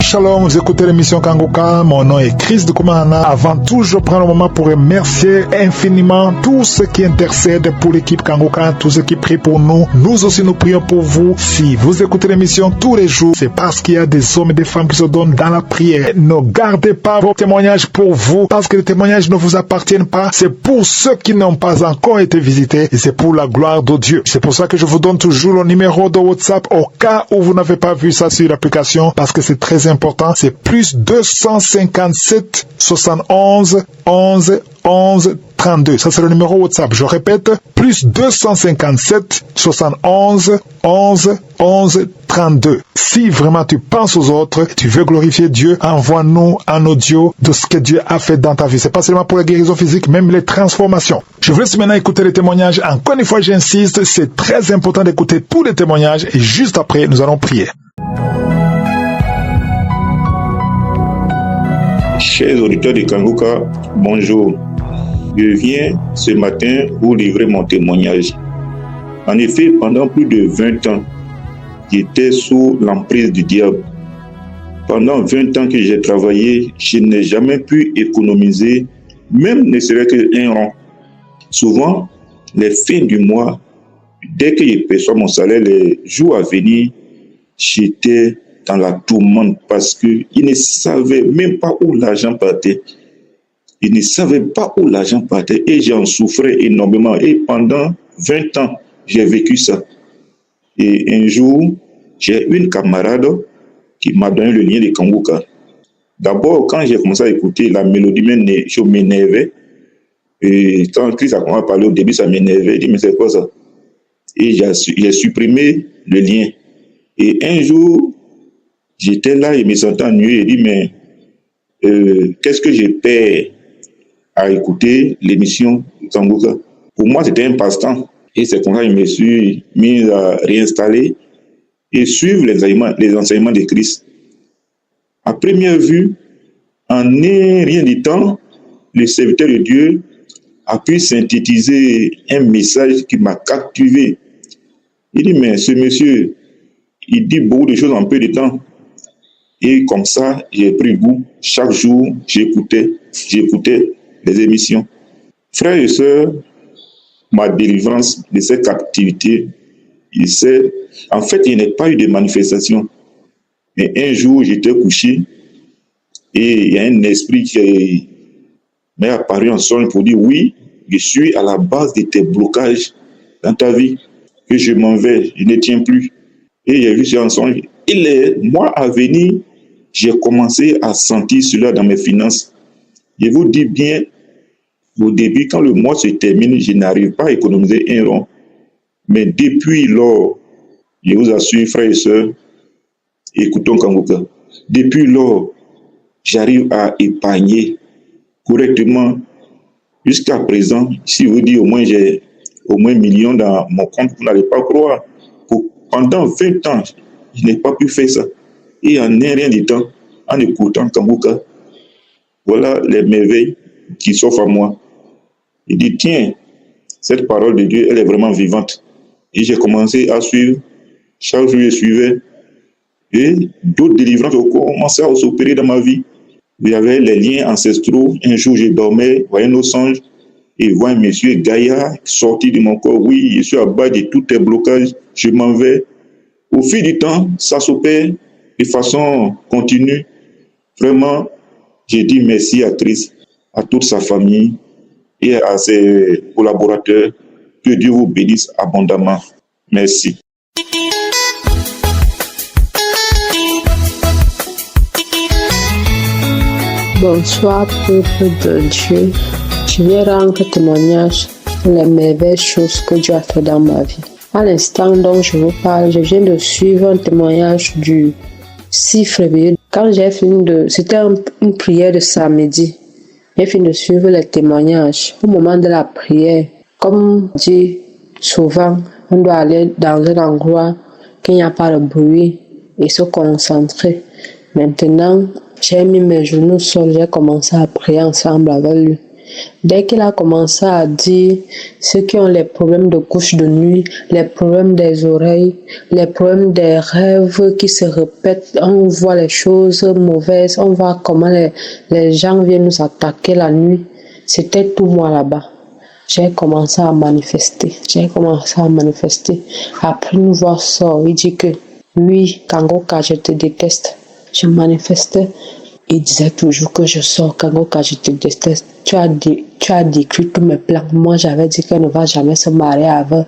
Shalom, vous écoutez l'émission Kanguka, mon nom est Chris de Koumana. Avant tout, je prends le moment pour remercier infiniment tous ceux qui intercèdent pour l'équipe Kanguka, tous ceux qui prient pour nous. Nous aussi, nous prions pour vous. Si vous écoutez l'émission tous les jours, c'est parce qu'il y a des hommes et des femmes qui se donnent dans la prière. Ne gardez pas vos témoignages pour vous, parce que les témoignages ne vous appartiennent pas. C'est pour ceux qui n'ont pas encore été visités et c'est pour la gloire de Dieu. C'est pour ça que je vous donne toujours le numéro de WhatsApp au cas où vous n'avez pas vu ça sur l'application, parce que c'est très important. C'est plus 257 71 11 11 32. Ça, c'est le numéro WhatsApp. Je répète, plus 257 71 11 11 32. Si vraiment tu penses aux autres, tu veux glorifier Dieu, envoie-nous un audio de ce que Dieu a fait dans ta vie. C'est pas seulement pour la guérison physique, même les transformations. Je vous laisse maintenant écouter les témoignages. Encore une fois, j'insiste, c'est très important d'écouter tous les témoignages et juste après, nous allons prier. Chers auditeurs de Kanguka, bonjour. Je viens ce matin vous livrer mon témoignage. En effet, pendant plus de 20 ans, j'étais sous l'emprise du diable. Pendant 20 ans que j'ai travaillé, je n'ai jamais pu économiser, même ne serait-ce qu'un rond. Souvent, les fins du mois, dès que je perçois mon salaire, les jours à venir, j'étais dans la tourmente parce qu'ils ne savaient même pas où l'argent partait. Ils ne savaient pas où l'argent partait et j'en souffrais énormément. Et pendant 20 ans, j'ai vécu ça. Et un jour, j'ai une camarade qui m'a donné le lien de Kanguka. D'abord, quand j'ai commencé à écouter la mélodie, je m'énervais. Et quand Chris a commencé à parler au début, ça m'énervait. J'ai dit, mais c'est quoi ça? Et j'ai supprimé le lien. Et un jour, j'étais là et me sentais ennuyé. J'ai dit, mais qu'est-ce que j'ai perds à écouter l'émission Kanguka? Pour moi, c'était un passe-temps. Et c'est comme ça que je me suis mis à réinstaller et suivre les enseignements de Christ. À première vue, en un rien de temps, le serviteur de Dieu a pu synthétiser un message qui m'a captivé. Il dit, mais ce monsieur, il dit beaucoup de choses en peu de temps. Et comme ça, j'ai pris goût. Chaque jour, j'écoutais les émissions. Frères et sœurs, ma délivrance de cette captivité, en fait, il n'y a pas eu de manifestation. Mais un jour, j'étais couché et il y a un esprit qui m'est apparu en songe pour dire, oui, je suis à la base de tes blocages dans ta vie, que je m'en vais, je ne tiens plus. Et j'ai vu ça en songe. Et les mois à venir, j'ai commencé à sentir cela dans mes finances. Je vous dis bien, au début, quand le mois se termine, je n'arrive pas à économiser un rond. Mais depuis lors, je vous assure, frères et sœurs, écoutons Kanguka. Depuis lors, j'arrive à épargner correctement. Jusqu'à présent, si vous dites au moins j'ai au moins 1 million dans mon compte, vous n'allez pas croire. Pendant 20 ans, je n'ai pas pu faire ça. Et en un rien de temps, en écoutant Kanguka, voilà les merveilles qui s'offrent à moi. Il dit, tiens, cette parole de Dieu, elle est vraiment vivante. Et j'ai commencé à suivre. Chaque jour, je suivais. Et d'autres délivrances ont commencé à s'opérer dans ma vie. Il y avait les liens ancestraux. Un jour, je dormais, voyais nos songes, et vois un monsieur gaillard sorti de mon corps. Oui, je suis à bas de tous tes blocages. Je m'en vais. Au fil du temps, ça s'opère de façon continue. Vraiment, j'ai dit merci à Christ, à toute sa famille et à ses collaborateurs. Que Dieu vous bénisse abondamment. Merci. Bonsoir, peuple de Dieu. Je vais rendre témoignage sur les merveilleuses choses que Dieu a fait dans ma vie. À l'instant dont je vous parle, je viens de suivre un témoignage du 6 février. Quand j'ai fini c'était une prière de samedi. J'ai fini de suivre les témoignages. Au moment de la prière, comme dit souvent, on doit aller dans un endroit qu'il n'y a pas de bruit et se concentrer. Maintenant, j'ai mis mes genoux au sol, j'ai commencé à prier ensemble avec lui. Dès qu'il a commencé à dire ceux qui ont les problèmes de couche de nuit, les problèmes des oreilles, les problèmes des rêves qui se répètent, on voit les choses mauvaises, on voit comment les gens viennent nous attaquer la nuit. C'était tout moi là-bas. J'ai commencé à manifester. Après une voix sort, il dit que oui, Kangoka, je te déteste. Je manifestais. Il disait toujours que je sors, Kangoka, je te déteste. Tu as décrit tous mes plans. Moi, j'avais dit qu'elle ne va jamais se marier avec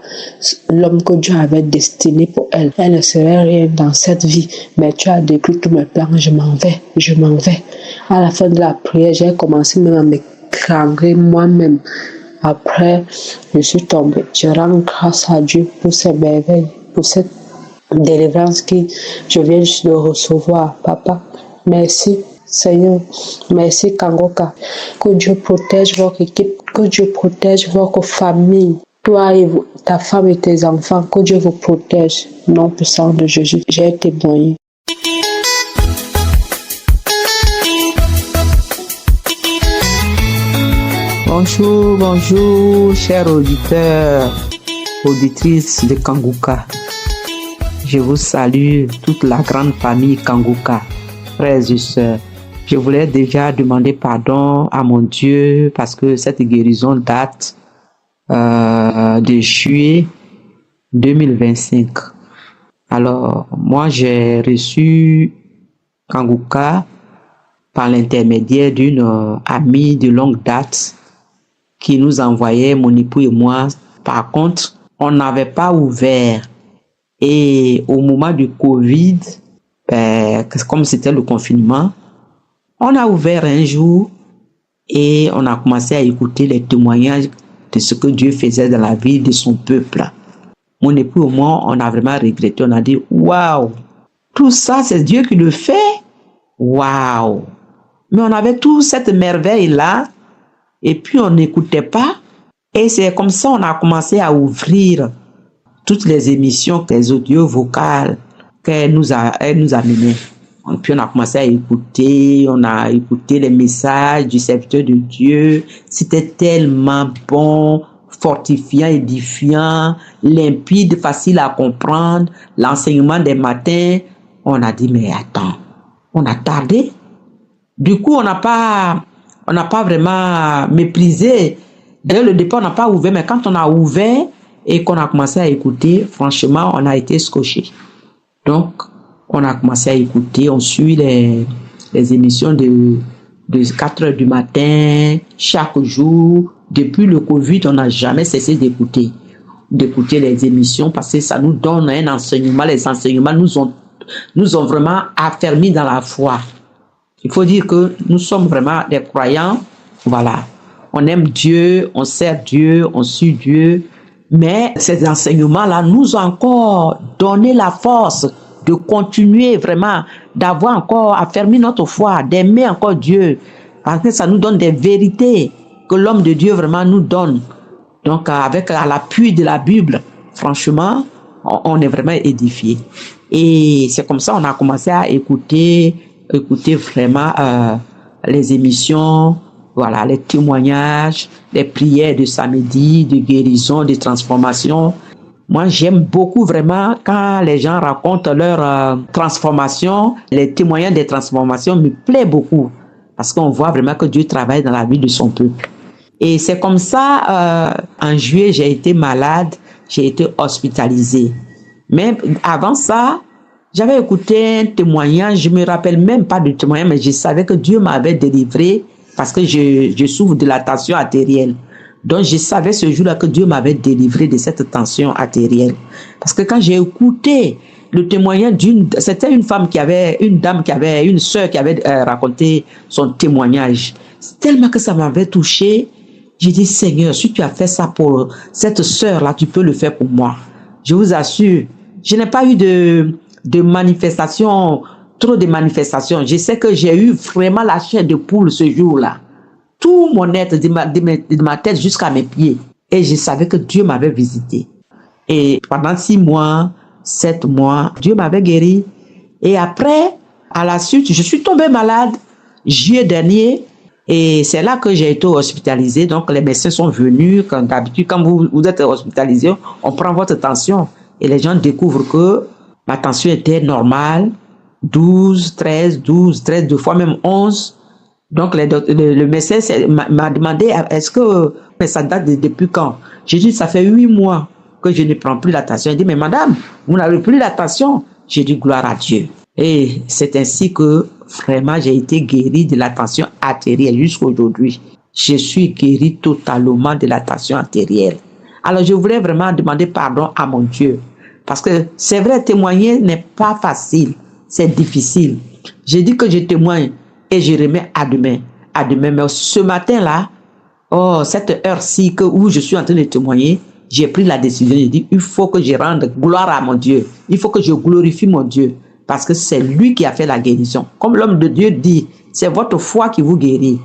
l'homme que Dieu avait destiné pour elle. Elle ne serait rien dans cette vie. Mais tu as décrit tous mes plans. Je m'en vais. À la fin de la prière, j'ai commencé même à m'écranger moi-même. Après, je suis tombée. Je rends grâce à Dieu pour ces merveilles, pour cette délivrance que je viens juste de recevoir. Papa, merci. Seigneur, merci Kangoka. Que Dieu protège votre équipe, que Dieu protège votre famille. Toi et ta femme et tes enfants, que Dieu vous protège. Nom puissant de Jésus, j'ai témoigné. Bonjour, chers auditeurs, auditrices de Kangoka. Je vous salue, toute la grande famille Kangoka, frères et sœurs. Je voulais déjà demander pardon à mon Dieu parce que cette guérison date de juillet 2025. Alors, moi, j'ai reçu Kangoka par l'intermédiaire d'une amie de longue date qui nous envoyait, mon époux et moi. Par contre, on n'avait pas ouvert. Et au moment du Covid, comme c'était le confinement, on a ouvert un jour et on a commencé à écouter les témoignages de ce que Dieu faisait dans la vie de son peuple. Mon époux et moi, on a vraiment regretté. On a dit, waouh, tout ça, c'est Dieu qui le fait. Waouh. Mais on avait toute cette merveille-là et puis on n'écoutait pas. Et c'est comme ça on a commencé à ouvrir toutes les émissions, les audios vocales qu'elle nous amenait. Puis on a commencé à écouter, on a écouté les messages du serviteur de Dieu. C'était tellement bon, fortifiant, édifiant, limpide, facile à comprendre. L'enseignement des matins, on a dit, mais attends, on a tardé. Du coup, on n'a pas vraiment méprisé. Dès le départ, on n'a pas ouvert, mais quand on a ouvert et qu'on a commencé à écouter, franchement, on a été scotché. Donc, on a commencé à écouter, on suit les émissions de 4 heures du matin, chaque jour. Depuis le Covid, on n'a jamais cessé d'écouter les émissions parce que ça nous donne un enseignement. Les enseignements nous ont vraiment affermis dans la foi. Il faut dire que nous sommes vraiment des croyants. Voilà. On aime Dieu, on sert Dieu, on suit Dieu. Mais ces enseignements-là nous ont encore donné la force de continuer vraiment, d'avoir encore affermi notre foi, d'aimer encore Dieu. Parce que ça nous donne des vérités que l'homme de Dieu vraiment nous donne. Donc, avec l'appui de la Bible, franchement, on est vraiment édifié. Et c'est comme ça qu'on a commencé à écouter vraiment les émissions, voilà, les témoignages, les prières de samedi, de guérison, de transformation. Moi, j'aime beaucoup vraiment quand les gens racontent leur transformation. Les témoignages des transformations me plaisent beaucoup parce qu'on voit vraiment que Dieu travaille dans la vie de son peuple. Et c'est comme ça, en juillet, j'ai été malade, j'ai été hospitalisée. Mais avant ça, j'avais écouté un témoignage, je ne me rappelle même pas du témoignage, mais je savais que Dieu m'avait délivré parce que je souffre de la tension artérielle. Donc, je savais ce jour-là que Dieu m'avait délivré de cette tension artérielle. Parce que quand j'ai écouté le témoignage c'était une dame une sœur qui avait raconté son témoignage. Tellement que ça m'avait touché, j'ai dit, Seigneur, si tu as fait ça pour cette sœur-là, tu peux le faire pour moi. Je vous assure, je n'ai pas eu de manifestations, trop de manifestations. Je sais que j'ai eu vraiment la chair de poule ce jour-là. Tout mon être, de ma tête jusqu'à mes pieds. Et je savais que Dieu m'avait visité. Et pendant 6 mois, 7 mois, Dieu m'avait guéri. Et après, à la suite, je suis tombée malade, juillet dernier. Et c'est là que j'ai été hospitalisée. Donc, les médecins sont venus. Comme d'habitude, quand vous êtes hospitalisé, on prend votre tension. Et les gens découvrent que ma tension était normale. 12, 13, 12, 13, deux fois même 11. Donc, le médecin m'a demandé, est-ce que mais ça date depuis quand? J'ai dit, ça fait 8 mois que je ne prends plus la tension. Il dit, mais madame, vous n'avez plus la tension. J'ai dit, gloire à Dieu. Et c'est ainsi que vraiment j'ai été guéri de la tension artérielle jusqu'à aujourd'hui. Je suis guéri totalement de la tension artérielle. Alors, je voulais vraiment demander pardon à mon Dieu. Parce que c'est vrai, témoigner n'est pas facile. C'est difficile. J'ai dit que je témoigne et je remets à demain. À demain. Mais ce matin-là, cette heure-ci où je suis en train de témoigner, j'ai pris la décision. J'ai dit, il faut que je rende gloire à mon Dieu. Il faut que je glorifie mon Dieu. Parce que c'est lui qui a fait la guérison. Comme l'homme de Dieu dit, c'est votre foi qui vous guérit.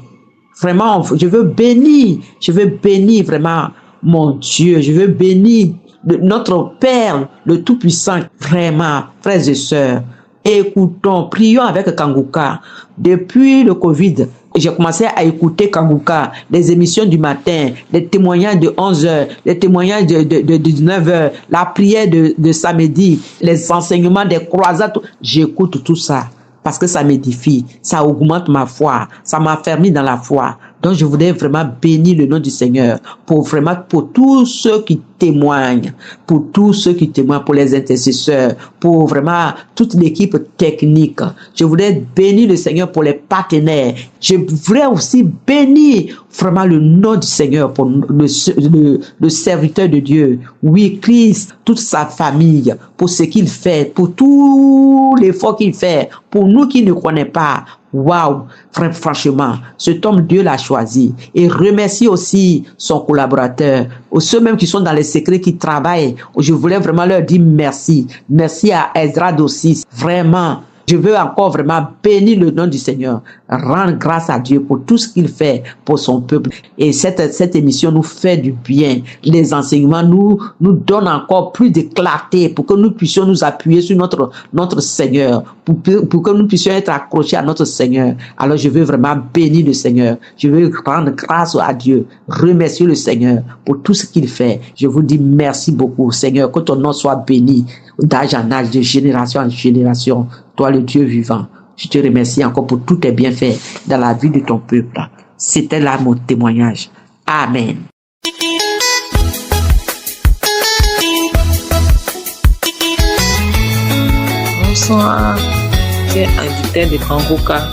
Vraiment, je veux bénir vraiment mon Dieu. Je veux bénir notre Père, le Tout-Puissant. Vraiment, frères et sœurs, écoutons, prions avec Kanguka. Depuis le Covid, j'ai commencé à écouter Kanguka, les émissions du matin, les témoignages de 11h, les témoignages de 19h, la prière de samedi, les enseignements des croisades. J'écoute tout ça parce que ça m'édifie, ça augmente ma foi, ça m'a affermi dans la foi. Donc je voudrais vraiment bénir le nom du Seigneur pour tous ceux qui témoignent, pour les intercesseurs, pour vraiment toute l'équipe technique. Je voudrais bénir le Seigneur pour les partenaires. Je voudrais aussi bénir vraiment le nom du Seigneur pour le serviteur de Dieu. Oui, Christ, toute sa famille, pour ce qu'il fait, pour tout l'effort qu'il fait, pour nous qui ne connaissons pas. Waouh, franchement, cet homme, Dieu l'a choisi. Et remercie aussi son collaborateur, ceux même qui sont dans les secrets, qui travaillent. Je voulais vraiment leur dire merci. Merci à Ezra aussi. Vraiment, je veux encore vraiment bénir le nom du Seigneur. Rendre grâce à Dieu pour tout ce qu'il fait pour son peuple. Et cette émission nous fait du bien. Les enseignements nous donnent encore plus de clarté pour que nous puissions nous appuyer sur notre Seigneur. Pour que nous puissions être accrochés à notre Seigneur. Alors je veux vraiment bénir le Seigneur. Je veux rendre grâce à Dieu. Remercier le Seigneur pour tout ce qu'il fait. Je vous dis merci beaucoup, Seigneur. Que ton nom soit béni d'âge en âge, de génération en génération. Toi, le Dieu vivant, je te remercie encore pour tous tes bienfaits dans la vie de ton peuple. C'était là mon témoignage. Amen. Bonsoir, c'est Adita de Kanguka.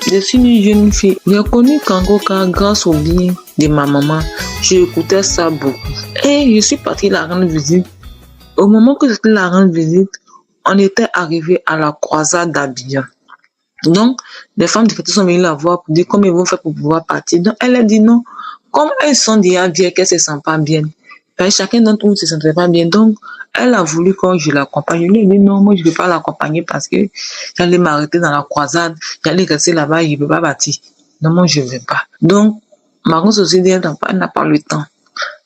Je suis une jeune fille. J'ai connu Kanguka grâce au bien de ma maman. J'écoutais ça beaucoup. Et je suis partie la rendre visite. Au moment que j'étais la rendre visite, on était arrivé à la croisade d'Abidjan. Donc, les femmes de fête sont venues la voir pour dire comment ils vont faire pour pouvoir partir. Donc, elle a dit non. Comme elles sont déjà vieilles, qu'elles ne se sentent pas bien. Chacun d'entre nous ne se sentait pas bien. Donc, elle a voulu que je l'accompagne. Je lui ai dit non, moi je ne vais pas l'accompagner parce que j'allais m'arrêter dans la croisade. J'allais rester là-bas, je ne peux pas partir. Non, moi je ne vais pas. Donc, ma grande société, elle n'a pas le temps.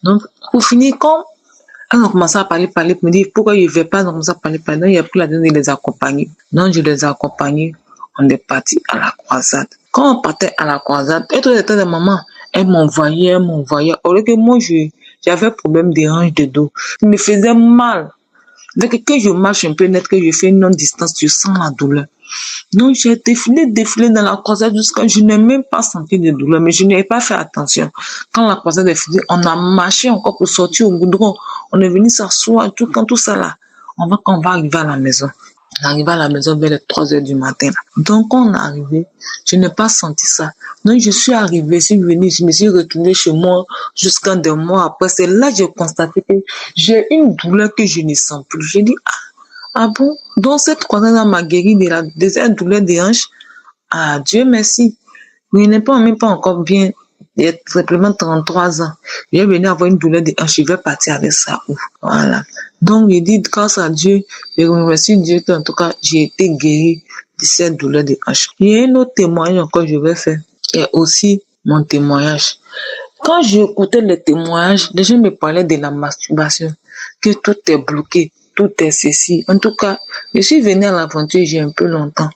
Donc, pour finir, comme elles ont commencé à parler, me dire pourquoi je ne vais pas, elles ont commencé à parler. Donc, il a pris la peine de les accompagner. Donc, je les ai accompagnés. On est parti à la croisade. Quand on partait à la croisade, et tout était de maman, elle m'envoyait. Au lieu que moi, j'avais problème des hanches de dos. Ça me faisait mal. Dès que je marche un peu net, que je fais une longue distance, je sens la douleur. Donc, j'ai défilé dans la croisade jusqu'à je n'ai même pas senti de douleur, mais je n'avais pas fait attention. Quand la croisade est finie, on a marché encore pour sortir au goudron. On est venu s'asseoir, quand tout ça là, on va arriver à la maison. On est arrivé à la maison vers les 3h du matin. Donc, quand on est arrivé, je n'ai pas senti ça. Donc, je suis arrivée, je me suis retournée chez moi jusqu'à 2 mois après. C'est là que j'ai constaté que j'ai une douleur que je ne sens plus. J'ai dit, ah bon? Donc, cette croisade m'a guéri de cette douleur des hanches. Ah, Dieu merci. Je n'ai même pas encore bien. Il y a simplement 33 ans. Je vais venir avoir une douleur des hanches. Je vais partir avec ça. Voilà. Donc, je dis grâce à Dieu, je remercie Dieu qu'en tout cas, j'ai été guéri de cette douleur des hanches. Il y a un autre témoignage encore que je vais faire, qui est aussi mon témoignage. Quand j'écoutais les témoignages, les gens me parlaient de la masturbation, que tout est bloqué, tout est ceci. En tout cas, je suis venue à l'aventure j'ai un peu longtemps.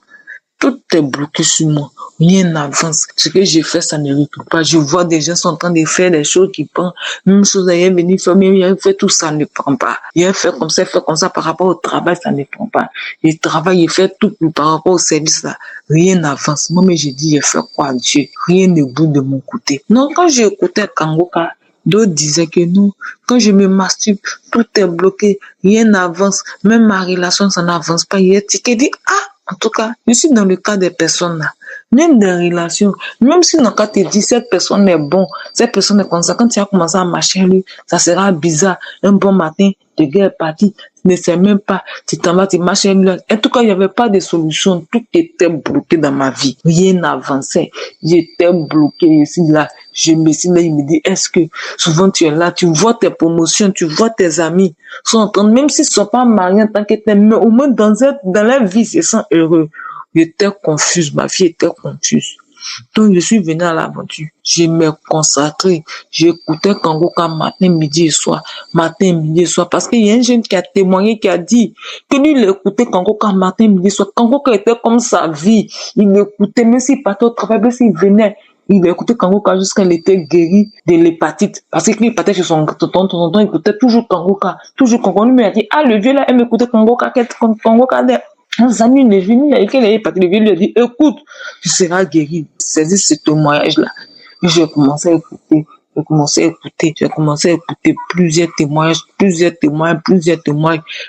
tout est bloqué sur moi. Rien n'avance. Ce que j'ai fait, ça ne recule pas. Je vois des gens sont en train de faire des choses qui prennent. Même chose, il est venu faire, mais il a fait tout ça, ne prend pas. Il a fait comme ça par rapport au travail, ça ne prend pas. Il travaille, il fait tout par rapport au service, là. Rien n'avance. Moi, mais j'ai dit, j'ai fait quoi à Dieu? Rien ne bouge de mon côté. Non, quand j'ai écouté Kangoka, d'autres disaient que non, quand je me masturbe, tout est bloqué, rien n'avance, même ma relation, ça n'avance pas. Il est dit, en tout cas, je suis dans le cas des personnes là, même des relations, même si dans le cas tu dis, cette personne est bon, cette personne est comme ça, quand tu as commencé à marcher lui, ça sera bizarre, un bon matin, le gars est parti, tu ne sais même pas, tu t'en vas, tu marches lui. En tout cas, il n'y avait pas de solution, tout était bloqué dans ma vie, rien n'avançait, j'étais bloqué ici, là, je me suis là, il me dit, est-ce que souvent tu es là, tu vois tes promotions, tu vois tes amis, sont en train, même s'ils ne sont pas mariés en tant que tel, mais au moins dans leur vie, ils se sentent heureux. J'étais confuse, ma fille était confuse. Donc, je suis venue à l'aventure. Je me consacrais. J'écoutais Kangoka matin, midi et soir. Matin, midi et soir. Parce qu'il y a un jeune qui a témoigné, qui a dit que lui, il écoutait Kangoka matin, midi et soir. Kangoka était comme sa vie. Il écoutait, même s'il partait au travail, même s'il venait. Il écoutait Kangoka jusqu'à il était guéri de l'hépatite. Parce que lui, il partait chez son tonton, il écoutait toujours Kangoka. Toujours Kangoka. Lui m'a dit, le vieux là, il m'écoutait Kangoka, Kangoka. Un ami est venu, il a le vieux lui a dit, écoute, tu seras guéri. C'est ce témoignage-là. Et j'ai commencé à écouter. J'ai commencé à écouter plusieurs témoignages.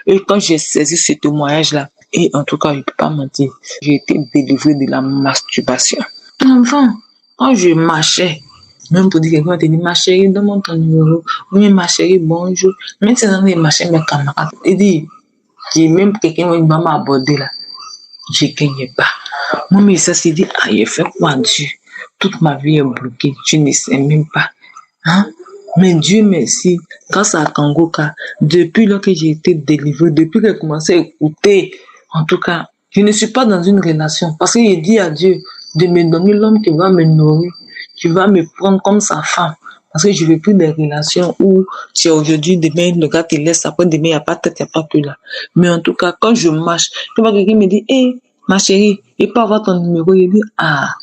Et quand j'ai saisi ce témoignage-là, et en tout cas, je ne peux pas mentir, j'ai été délivrée de la masturbation. Enfin, quand je marchais, même pour dire que quelqu'un te dit, ma chérie, donne-moi ton numéro. Oui, ma chérie, bonjour. Même si j'en ai marché mes camarades, il dit, j'ai même quelqu'un qui va m'aborder là. Je ne gagnais pas. Moi, mais ça s'est dit, il fait quoi Dieu? Toute ma vie est bloquée. Je ne sais même pas. Mais Dieu merci, grâce à Kangoka, depuis là que j'ai été délivrée, depuis que j'ai commencé à écouter, en tout cas, je ne suis pas dans une relation. Parce qu'il dit à Dieu de me donner l'homme qui va me nourrir, qui va me prendre comme sa femme. Parce que je ne veux plus des relations où tu es aujourd'hui, demain, le gars te laisse, après demain, il n'y a pas de tête, il n'y a pas que là. Mais en tout cas, quand je marche, tu vois quelqu'un me dit, ma chérie, il peut avoir ton numéro. Il dit,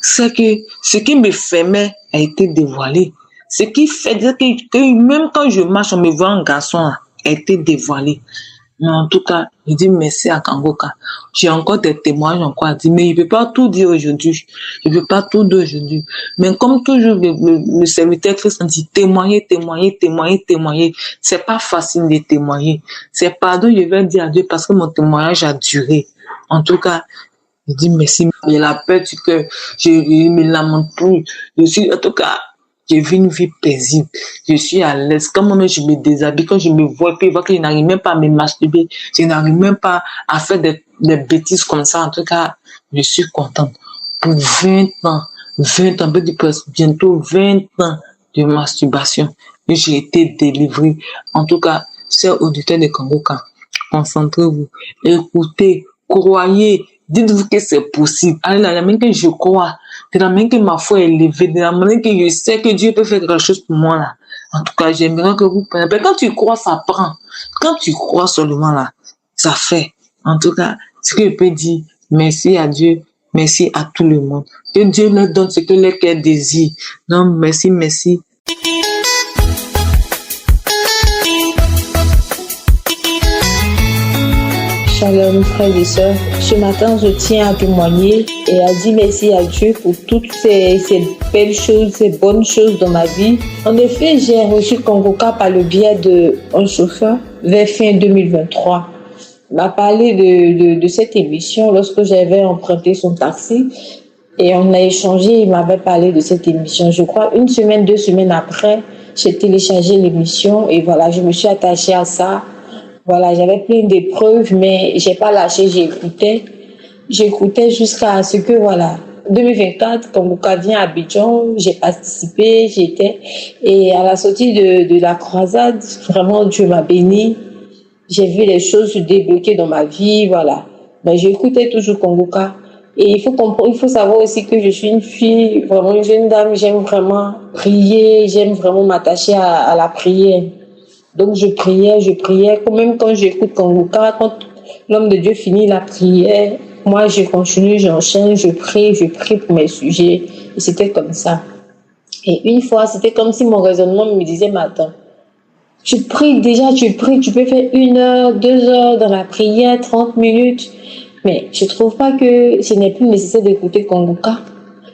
c'est que ce qui me fermait a été dévoilé. Ce qui fait dire que même quand je marche, on me voit un garçon, a été dévoilé. Mais en tout cas, je dis merci à Kangoka. J'ai encore des témoignages encore à dire, mais je ne peux pas tout dire aujourd'hui. Mais comme toujours, le serviteur Christ dit, témoigner. C'est pas facile de témoigner. C'est pardon, je vais dire à Dieu parce que mon témoignage a duré. En tout cas, je dis merci. J'ai la paix du cœur. Je me lamente plus. En tout cas, j'ai vu une vie paisible. Je suis à l'aise. Quand moi-même je me déshabille, quand je me vois, puis je vois que je n'arrive même pas à me masturber, je n'arrive même pas à faire des bêtises comme ça. En tout cas, je suis contente. Pour 20 ans, bientôt 20 ans de masturbation, et j'ai été délivrée. En tout cas, chers auditeurs de Kangoka, concentrez-vous, écoutez, croyez, dites-vous que c'est possible. Allez, la main que je crois, de la main que ma foi est élevée, de la main que je sais que Dieu peut faire quelque chose pour moi là. En tout cas, j'aimerais que vous preniez. Quand tu crois, ça prend. Quand tu crois seulement là, ça fait. En tout cas, ce que je peux dire, merci à Dieu, merci à tout le monde. Que Dieu leur donne ce que leur cœur désire. Non, merci. Shalom frères et sœurs, ce matin je tiens à témoigner et à dire merci à Dieu pour toutes ces belles choses, ces bonnes choses dans ma vie. En effet, j'ai reçu Kangoka par le biais d'un chauffeur vers fin 2023. Il m'a parlé de cette émission lorsque j'avais emprunté son taxi et on a échangé, il m'avait parlé de cette émission. Je crois 1 semaine, 2 semaines après, j'ai téléchargé l'émission et voilà, je me suis attachée à ça. Voilà, j'avais plein d'épreuves, mais j'ai pas lâché, j'écoutais jusqu'à ce que, voilà, 2024, Kangoka vient à Abidjan, j'ai participé, et à la sortie de la croisade, vraiment, Dieu m'a béni, j'ai vu les choses se débloquer dans ma vie, voilà. Mais j'écoutais toujours Kangoka, et il faut savoir aussi que je suis une fille, vraiment une jeune dame, j'aime vraiment prier, j'aime vraiment m'attacher à la prière. Donc je priais, même quand j'écoute Kangoka, quand l'homme de Dieu finit la prière, Moi, je continue, j'enchaîne, je prie pour mes sujets. Et c'était comme ça. Et une fois, c'était comme si mon raisonnement me disait, mais attends, tu pries, tu peux faire 1 heure, 2 heures dans la prière, 30 minutes. Mais je trouve pas que ce n'est plus nécessaire d'écouter Kongoka.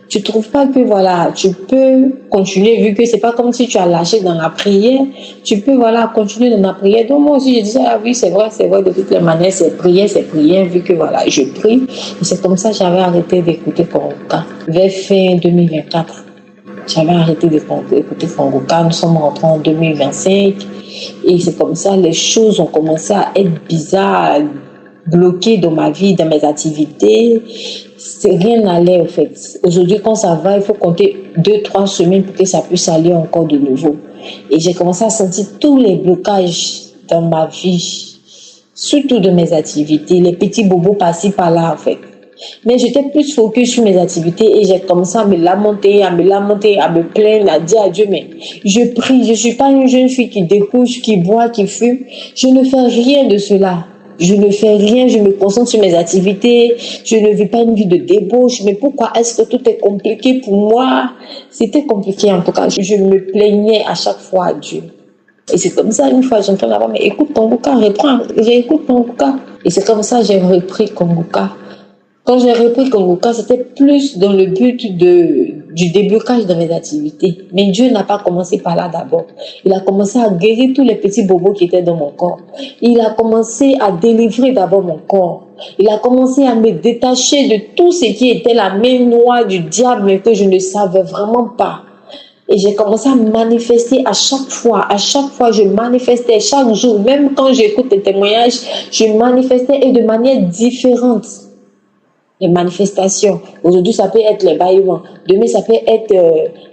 Tu trouves pas que voilà, tu peux continuer vu que c'est pas comme si tu as lâché dans la prière. Tu peux voilà continuer dans la prière. Donc moi aussi je disais ah oui c'est vrai de toutes les manières c'est prière vu que voilà je prie. Et c'est comme ça que j'avais arrêté d'écouter Kongoka. Vers fin 2024, j'avais arrêté d'écouter Kongoka. Nous sommes rentrés en 2025 et c'est comme ça les choses ont commencé à être bizarres, bloquées dans ma vie, dans mes activités. Rien n'allait en fait. Aujourd'hui, quand ça va, il faut compter 2-3 semaines pour que ça puisse aller encore de nouveau. Et j'ai commencé à sentir tous les blocages dans ma vie, surtout de mes activités, les petits bobos par-ci par-là en fait. Mais j'étais plus focus sur mes activités et j'ai commencé à me lamenter, à me plaindre, à dire à Dieu, mais je prie, je ne suis pas une jeune fille qui découche, qui boit, qui fume. Je ne fais rien de cela. Je ne fais rien, je me concentre sur mes activités, je ne vis pas une vie de débauche, mais pourquoi est-ce que tout est compliqué pour moi? C'était compliqué en tout cas, je me plaignais à chaque fois à Dieu. Et c'est comme ça, une fois j'entends là-bas, mais écoute Kongoka, reprends, j'écoute Kongoka. Et c'est comme ça que j'ai repris Kongoka. Quand j'ai repris Kongoka, c'était plus dans le but du déblocage de mes activités. Mais Dieu n'a pas commencé par là d'abord. Il a commencé à guérir tous les petits bobos qui étaient dans mon corps. Il a commencé à délivrer d'abord mon corps. Il a commencé à me détacher de tout ce qui était la main noire du diable, mais que je ne savais vraiment pas. Et j'ai commencé à manifester à chaque fois je manifestais, chaque jour, même quand j'écoute les témoignages, je manifestais et de manière différente. Les manifestations. Aujourd'hui, ça peut être les bâillements. Demain, ça peut être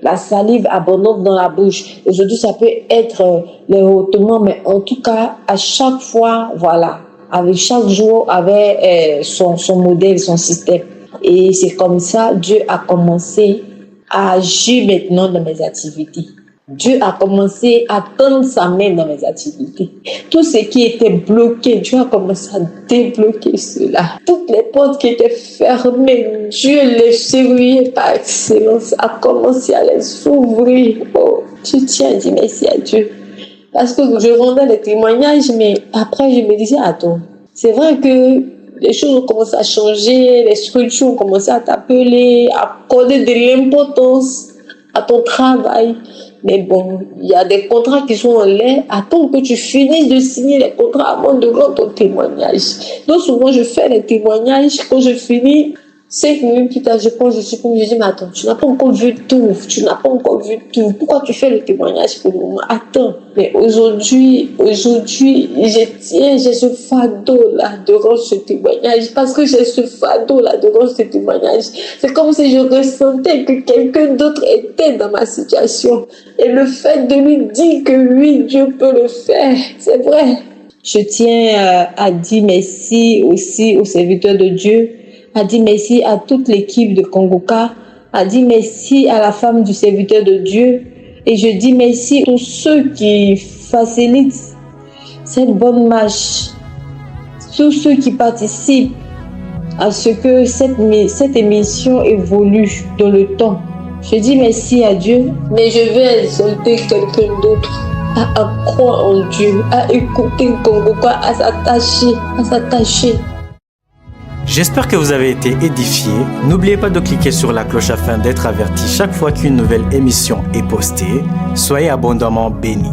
la salive abondante dans la bouche. Aujourd'hui, ça peut être les rôtements. Mais en tout cas, à chaque fois, voilà, avec chaque jour, avait son modèle, son système. Et c'est comme ça, Dieu a commencé à agir maintenant dans mes activités. Dieu a commencé à tendre sa main dans mes activités. Tout ce qui était bloqué, Dieu a commencé à débloquer cela. Toutes les portes qui étaient fermées, Dieu les verrouillait par excellence, a commencé à les ouvrir. Oh, je tiens à dire merci à Dieu. Parce que je rendais les témoignages, mais après je me disais, attends, c'est vrai que les choses ont commencé à changer, les structures ont commencé à t'appeler, à accorder de l'importance à ton travail. Mais bon, il y a des contrats qui sont en l'air. Attends que tu finisses de signer les contrats avant de rendre ton témoignage. Donc souvent, je fais les témoignages. Quand je finis, 5 minutes plus tard, je dis, mais attends, tu n'as pas encore vu tout. Pourquoi tu fais le témoignage pour le moment? Attends. Mais aujourd'hui, j'ai ce fardeau-là de rendre ce témoignage. Parce que j'ai ce fardeau-là de rendre ce témoignage. C'est comme si je ressentais que quelqu'un d'autre était dans ma situation. Et le fait de lui dire que oui, Dieu peut le faire, c'est vrai. Je tiens à dire merci aussi aux serviteurs de Dieu, à dire merci à toute l'équipe de Kongoka, à dire merci à la femme du serviteur de Dieu. Et je dis merci à tous ceux qui facilitent cette bonne marche, tous ceux qui participent à ce que cette émission évolue dans le temps. Je dis merci à Dieu, mais je vais exalter quelqu'un d'autre à croire en Dieu, à écouter Kongoka, à s'attacher. J'espère que vous avez été édifiés. N'oubliez pas de cliquer sur la cloche afin d'être averti chaque fois qu'une nouvelle émission est postée. Soyez abondamment bénis.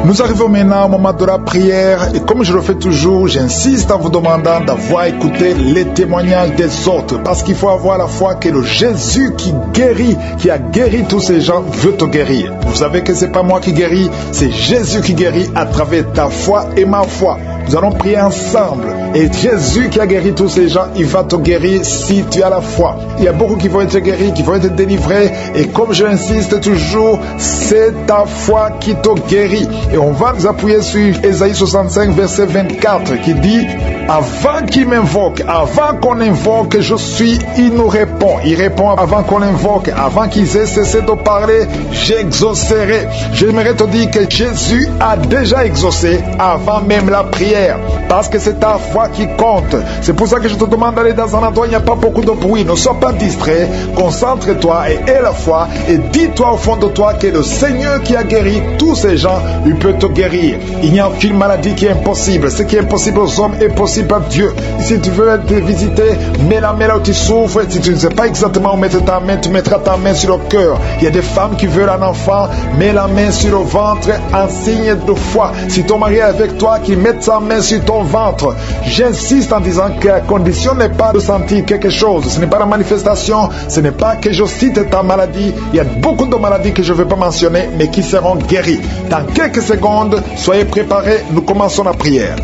Nous arrivons maintenant au moment de la prière et comme je le fais toujours, j'insiste en vous demandant d'avoir écouté les témoignages des autres parce qu'il faut avoir la foi que le Jésus qui guérit, qui a guéri tous ces gens, veut te guérir. Vous savez que c'est pas moi qui guéris, c'est Jésus qui guérit à travers ta foi et ma foi. Nous allons prier ensemble. Et Jésus qui a guéri tous ces gens, il va te guérir si tu as la foi. Il y a beaucoup qui vont être guéris, qui vont être délivrés. Et comme je insiste toujours, c'est ta foi qui te guérit. Et on va nous appuyer sur Ésaïe 65, verset 24, qui dit: avant qu'il m'invoque, avant qu'on invoque, je suis, il nous répond. Il répond avant qu'on invoque, avant qu'ils aient cessé de parler, j'exaucerai. J'aimerais te dire que Jésus a déjà exaucé avant même la prière, parce que c'est ta foi qui compte. C'est pour ça que je te demande d'aller dans un endroit où il n'y a pas beaucoup de bruit. Ne sois pas distrait, concentre-toi et aie la foi, et dis-toi au fond de toi que le Seigneur qui a guéri tous ces gens, il peut te guérir. Il n'y a aucune maladie qui est impossible. Ce qui est impossible aux hommes est possible à Dieu. Si tu veux être visité, mets la main là où tu souffres. Si tu ne sais pas exactement où mettre ta main, tu mettras ta main sur le cœur. Il y a des femmes qui veulent un enfant, mets la main sur le ventre en signe de foi. Si ton mari est avec toi, qu'il mette sa main sur ton ventre. J'insiste en disant que la condition n'est pas de sentir quelque chose. Ce n'est pas la manifestation, ce n'est pas que je cite ta maladie. Il y a beaucoup de maladies que je ne vais pas mentionner, mais qui seront guéries. Dans quelques secondes, soyez préparés, nous commençons la prière.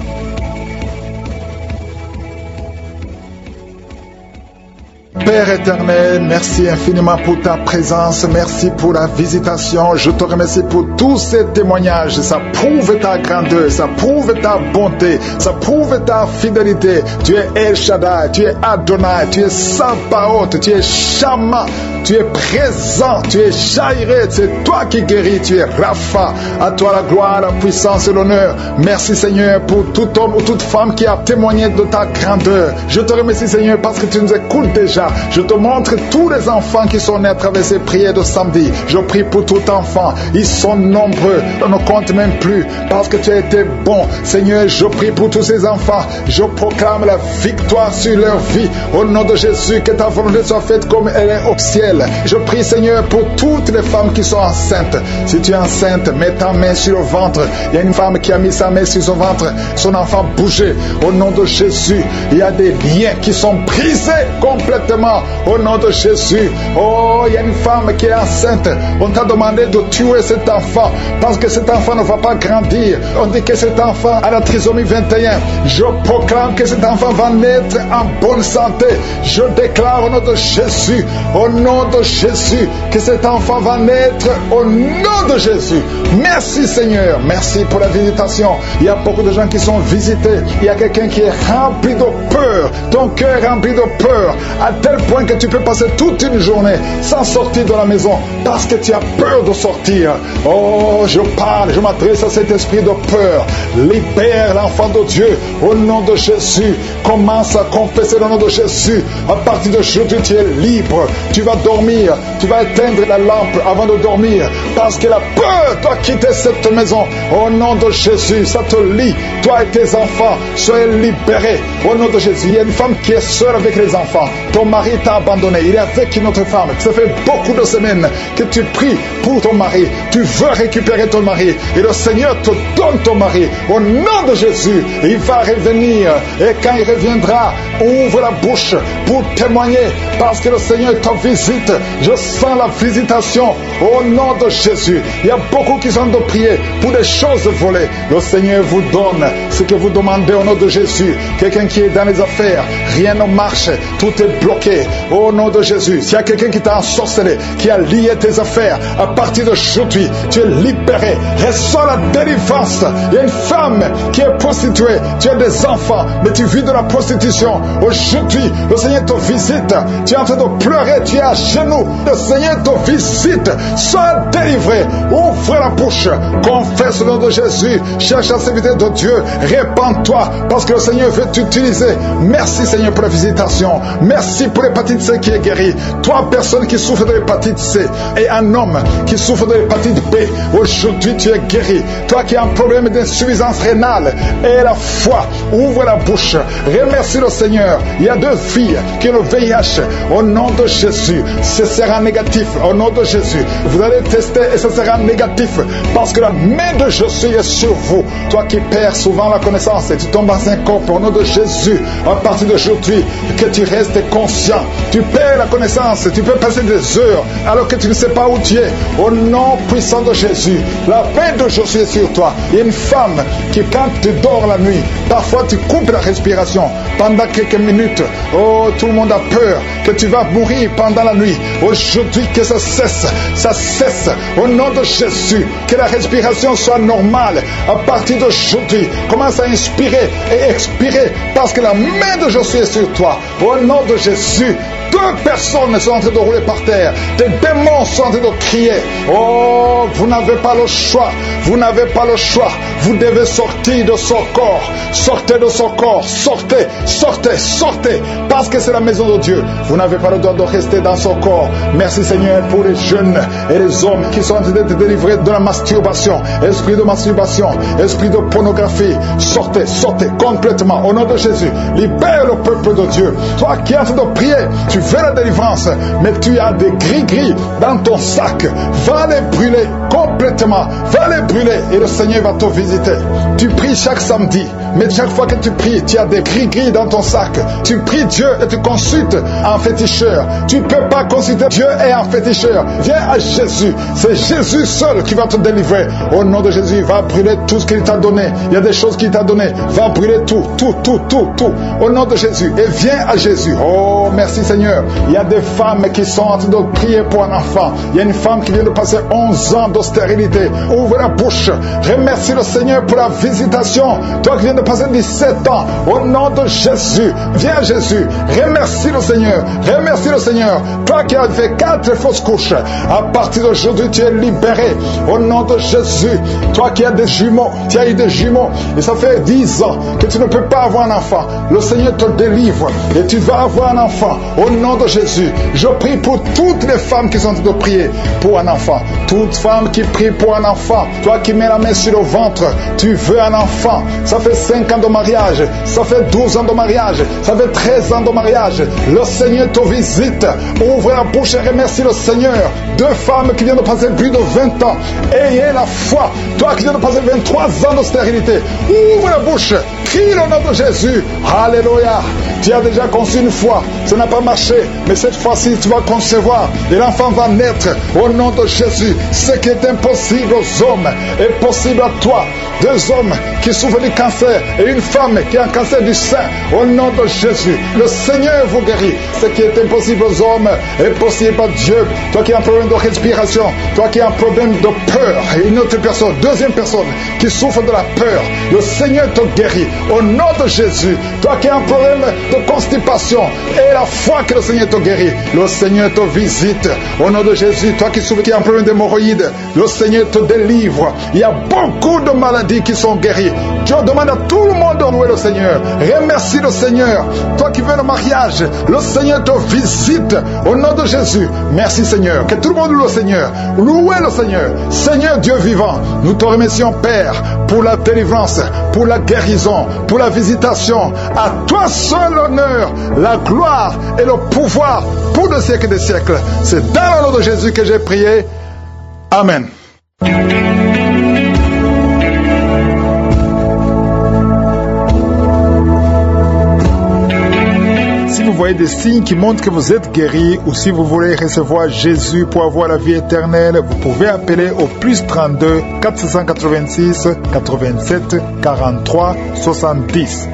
Père éternel, merci infiniment pour ta présence, merci pour la visitation, je te remercie pour tous ces témoignages. Ça prouve ta grandeur, ça prouve ta bonté, ça prouve ta fidélité. Tu es El Shaddai, tu es Adonai, tu es Sabaoth, tu es Shama, tu es présent, tu es Jairé, c'est toi qui guéris, tu es Rapha. À toi la gloire, la puissance et l'honneur. Merci Seigneur pour tout homme ou toute femme qui a témoigné de ta grandeur. Je te remercie Seigneur parce que tu nous écoutes déjà. Je te montre tous les enfants qui sont nés à travers ces prières de samedi. Je prie pour tout enfant. Ils sont nombreux. On ne compte même plus parce que tu as été bon. Seigneur, je prie pour tous ces enfants. Je proclame la victoire sur leur vie. Au nom de Jésus, que ta volonté soit faite comme elle est au ciel. Je prie Seigneur pour toutes les femmes qui sont enceintes. Si tu es enceinte, mets ta main sur le ventre. Il y a une femme qui a mis sa main sur son ventre. Son enfant bougeait. Au nom de Jésus, il y a des liens qui sont brisés complètement. Au nom de Jésus. Oh, il y a une femme qui est enceinte. On t'a demandé de tuer cet enfant parce que cet enfant ne va pas grandir. On dit que cet enfant a la trisomie 21. Je proclame que cet enfant va naître en bonne santé. Je déclare au nom de Jésus, au nom de Jésus, que cet enfant va naître au nom de Jésus. Merci Seigneur. Merci pour la visitation. Il y a beaucoup de gens qui sont visités. Il y a quelqu'un qui est rempli de peur. Ton cœur est rempli de peur. À tel point que tu peux passer toute une journée sans sortir de la maison parce que tu as peur de sortir. Oh, je parle, je m'adresse à cet esprit de peur. Libère l'enfant de Dieu au nom de Jésus. Commence à confesser le nom de Jésus. À partir d'aujourd'hui, tu es libre. Tu vas dormir. Tu vas éteindre la lampe avant de dormir parce que la peur doit quitter cette maison. Au nom de Jésus, ça te lie. Toi et tes enfants, soyez libérés. Au nom de Jésus, il y a une femme qui est seule avec les enfants. Ton mari t'a abandonné, il est avec une autre femme. Ça fait beaucoup de semaines que tu pries pour ton mari. Tu veux récupérer ton mari et le Seigneur te donne ton mari. Au nom de Jésus, il va revenir et quand il reviendra, ouvre la bouche pour témoigner parce que le Seigneur te visite. Je sens la visitation au nom de Jésus. Il y a beaucoup qui sont de prier pour des choses volées. Le Seigneur vous donne ce que vous demandez au nom de Jésus. Quelqu'un qui est dans les affaires, rien ne marche, tout est bloqué. Au nom de Jésus, s'il y a quelqu'un qui t'a ensorcelé, qui a lié tes affaires, à partir d'aujourd'hui, tu es libéré. Reçois la délivrance. Il y a une femme qui est prostituée. Tu as des enfants, mais tu vis de la prostitution. Aujourd'hui, le Seigneur te visite. Tu es en train de pleurer, tu es à genoux. Le Seigneur te visite. Sois délivré. Ouvre la bouche. Confesse le nom de Jésus. Cherche la sécurité de Dieu. Répands-toi parce que le Seigneur veut t'utiliser. Merci Seigneur pour la visitation. Merci pour l'hépatite C qui est guérie. Toi, personne qui souffre de l'hépatite C et un homme qui souffre de l'hépatite B, aujourd'hui tu es guéri. Toi qui as un problème d'insuffisance rénale, aie la foi, ouvre la bouche, remercie le Seigneur. Il y a 2 filles qui ont le VIH. Au nom de Jésus, ce sera négatif. Au nom de Jésus, vous allez tester et ce sera négatif parce que la main de Jésus est sur vous. Toi qui perds souvent la connaissance et tu tombes dans un corps au nom de Jésus. À partir d'aujourd'hui, que tu restes conscient. Tu perds la connaissance, tu peux passer des heures alors que tu ne sais pas où tu es. Au nom puissant de Jésus, la paix de Jésus est sur toi. Il y a une femme qui, quand tu dors la nuit, parfois tu coupes la respiration pendant quelques minutes. Oh, tout le monde a peur que tu vas mourir pendant la nuit. Aujourd'hui, que ça cesse. Ça cesse. Au nom de Jésus, que la respiration soit normale. À partir d'aujourd'hui, commence à inspirer et expirer parce que la main de Jésus est sur toi. Au nom de Jésus, 2 personnes sont en train de rouler par terre. Des démons sont en train de crier. Oh, vous n'avez pas le choix. Vous n'avez pas le choix. Vous devez sortir de son corps. Sortez de son corps. Sortez, sortez, sortez. Parce que c'est la maison de Dieu. Vous n'avez pas le droit de rester dans son corps. Merci Seigneur pour les jeunes et les hommes qui sont en train d'être délivrés de la masturbation. Esprit de masturbation, esprit de pornographie. Sortez, sortez complètement. Au nom de Jésus, libère le peuple de Dieu. Toi qui es en train de prier, tu veux la délivrance, mais tu as des gris-gris dans ton sac. Va les brûler complètement. Va les brûler et le Seigneur va te visiter. Tu pries chaque samedi, mais chaque fois que tu pries, tu as des gris-gris dans ton sac. Tu pries Dieu et tu consultes un féticheur. Tu ne peux pas consulter Dieu et un féticheur. Viens à Jésus. C'est Jésus seul qui va te délivrer. Au nom de Jésus, va brûler tout ce qu'il t'a donné. Il y a des choses qu'il t'a donné. Va brûler tout. Au nom de Jésus. Et viens à Jésus. Oh, merci Seigneur. Il y a des femmes qui sont en train de prier pour un enfant. Il y a une femme qui vient de passer 11 ans de stérilité. Ouvre la bouche. Remercie le Seigneur pour la visitation. Toi qui viens de passer 17 ans. Au nom de Jésus. Viens à Jésus. Remercie le Seigneur. Remercie le Seigneur. Toi qui as fait 4 fausses couches. À partir d'aujourd'hui, tu es libéré. Au nom de Jésus. Toi qui as des jumeaux. Tu as eu des jumeaux. Et ça fait 10 ans que tu ne peux pas avoir un enfant. Le Seigneur te délivre. Et tu vas avoir un enfant. Au nom de Jésus, je prie pour toutes les femmes qui sont en train de prier pour un enfant. Toute femme qui prie pour un enfant. Toi qui mets la main sur le ventre, tu veux un enfant. Ça fait 5 ans de mariage. Ça fait 12 ans de mariage. Ça fait 13 ans de mariage. Le Seigneur te visite. Ouvre la bouche et remercie le Seigneur. 2 femmes qui viennent de passer plus de 20 ans. Ayez la foi. Toi qui viens de passer 23 ans de stérilité. Ouvre la bouche. Crie le nom de Jésus. Alléluia. Tu as déjà conçu une fois. Ça n'a pas marché. Mais cette fois-ci, tu vas concevoir. Et l'enfant va naître. Au nom de Jésus. Ce qui est impossible aux hommes est possible à toi. 2 hommes qui souffrent du cancer et une femme qui a un cancer du sein. Au nom de Jésus. Le Seigneur vous guérit. Ce qui est impossible aux hommes est possible à Dieu. Toi qui as un problème de respiration. Toi qui as un problème de peur. Et une autre personne, 2e personne qui souffre de la peur. Le Seigneur te guérit. Au nom de Jésus. Toi qui as un problème de constipation. Et la foi que le Seigneur te guérit. Le Seigneur te visite. Au nom de Jésus. Toi qui souffres, qui as un problème d'hémorroïdes. Le Seigneur te délivre. Il y a beaucoup de maladies qui sont guéries. Dieu demande à tout le monde de louer le Seigneur. Remercie le Seigneur. Toi qui veux le mariage. Le Seigneur te visite. Au nom de Jésus. Merci Seigneur. Que tout le monde loue le Seigneur. Louez le Seigneur. Seigneur Dieu vivant. Nous te remercions Père pour la délivrance, pour la guérison, pour la visitation. À toi seul l'honneur, la gloire et le pouvoir pour des siècles et des siècles. C'est dans le nom de Jésus que j'ai prié. Amen. Si vous voyez des signes qui montrent que vous êtes guéri ou si vous voulez recevoir Jésus pour avoir la vie éternelle, vous pouvez appeler au plus 32 486 87 43 70.